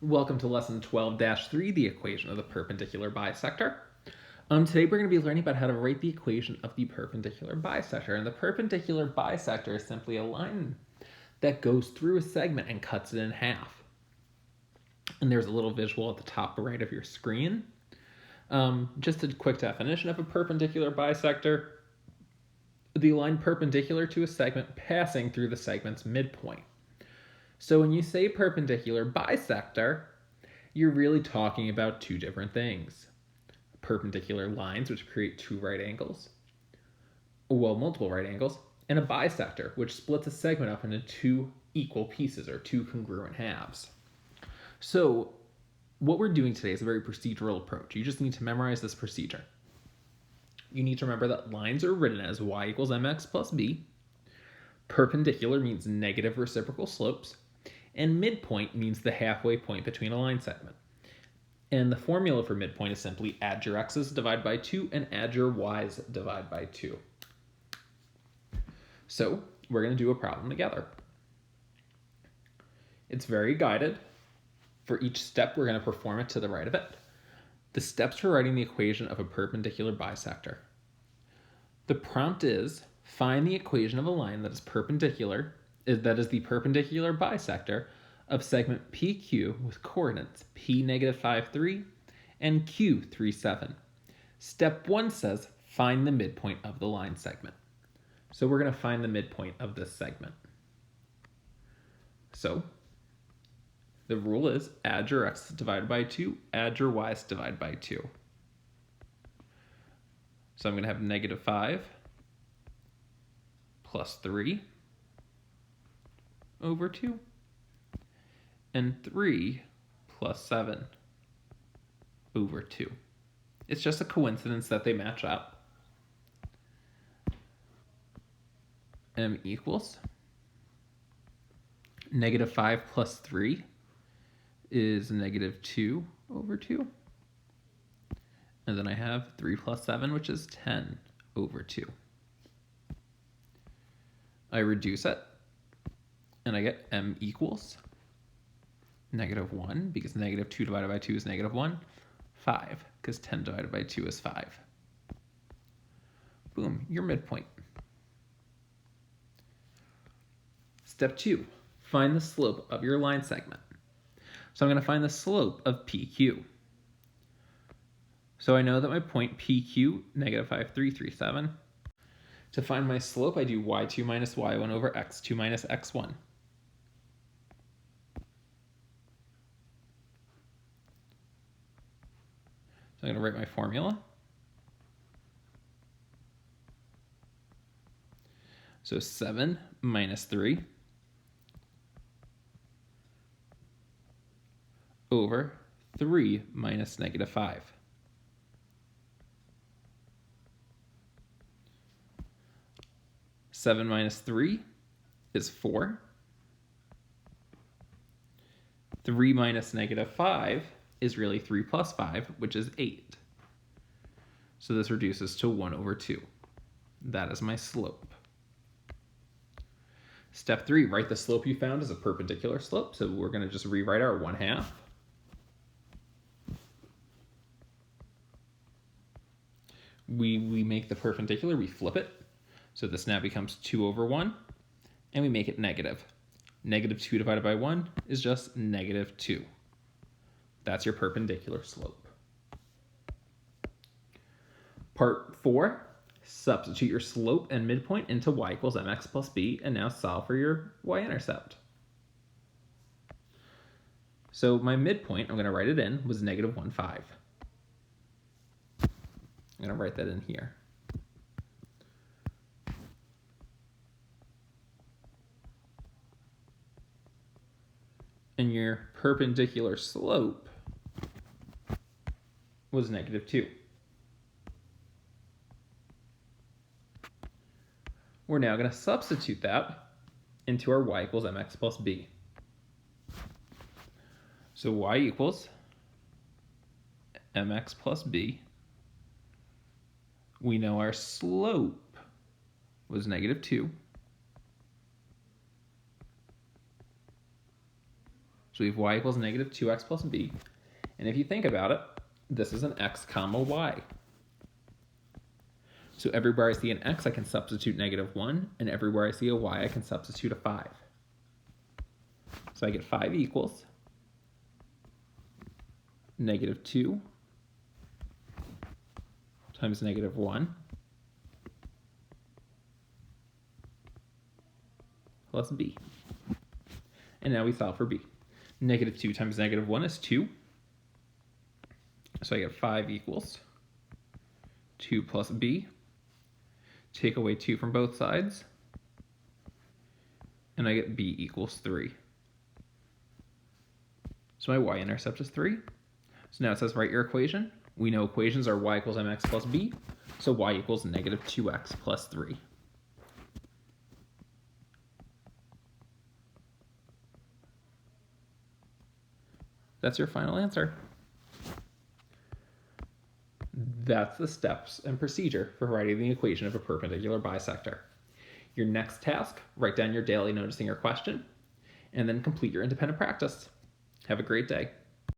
Welcome to lesson 12-3, the equation of the perpendicular bisector. Today we're going to be learning about how to write the equation of the perpendicular bisector. And the perpendicular bisector is simply a line that goes through a segment and cuts it in half. And there's a little visual at the top right of your screen. Just a quick definition of a perpendicular bisector: the line perpendicular to a segment passing through the segment's midpoint. So when you say perpendicular bisector, you're really talking about two different things. Perpendicular lines, which create two right angles, multiple right angles, and a bisector, which splits a segment up into two equal pieces, or two congruent halves. So what we're doing today is a very procedural approach. You just need to memorize this procedure. You need to remember that lines are written as y equals mx plus b. Perpendicular means negative reciprocal slopes. And midpoint means the halfway point between a line segment. And the formula for midpoint is simply add your x's, divide by 2, and add your y's, divide by 2. So we're going to do a problem together. It's very guided. For each step, we're going to perform it to the right of it. The steps for writing the equation of a perpendicular bisector. The prompt is, find the equation of a line that is perpendicular, that is the perpendicular bisector of segment PQ with coordinates P negative 5, 3 and Q 3, 7. Step 1 says find the midpoint of the line segment. So we're going to find the midpoint of this segment. So the rule is add your x divided by 2, add your y's divided by 2. So I'm going to have negative 5 plus 3 over 2, and 3 plus 7 over 2. It's just a coincidence that they match up. M equals negative 5 plus 3 is negative 2 over 2. And then I have 3 plus 7, which is 10 over 2. I reduce it, and I get m equals negative 1, because negative 2 divided by 2 is negative 1, 5, because 10 divided by 2 is 5. Boom, your midpoint. Step 2, find the slope of your line segment. So I'm going to find the slope of PQ. So I know that my point PQ, negative 5, 3, 3, 7. To find my slope, I do y2 minus y1 over x2 minus x1. So I'm going to write my formula. So 7 minus 3 over 3 minus negative 5. Seven minus 3 is 4. 3 minus negative 5 is really 3 plus 5, which is 8. So this reduces to 1 over 2. That is my slope. Step 3, write the slope you found as a perpendicular slope. So we're going to just rewrite our 1/2. We make the perpendicular, we flip it. So this now becomes 2 over 1, and we make it negative. Negative 2 divided by 1 is just negative 2. That's your perpendicular slope. Part 4, substitute your slope and midpoint into y equals mx plus b, and now solve for your y-intercept. So my midpoint, I'm going to write it in, was negative 1, 5. I'm going to write that in here. And your perpendicular slope was negative 2. We're now going to substitute that into our y equals mx plus b. So y equals mx plus b. We know our slope was negative 2. So we have y equals negative 2x plus b. And if you think about it, this is an x comma y. So everywhere I see an x, I can substitute negative 1, and everywhere I see a y, I can substitute a 5. So I get 5 equals negative 2 times negative 1 plus b. And now we solve for b. Negative 2 times negative 1 is 2. So I get 5 equals 2 plus b. Take away 2 from both sides, and I get b equals 3. So my y-intercept is 3. So now it says write your equation. We know equations are y equals mx plus b, so y equals negative 2x plus 3. That's your final answer. That's the steps and procedure for writing the equation of a perpendicular bisector. Your next task, write down your daily noticing your question, and then complete your independent practice. Have a great day.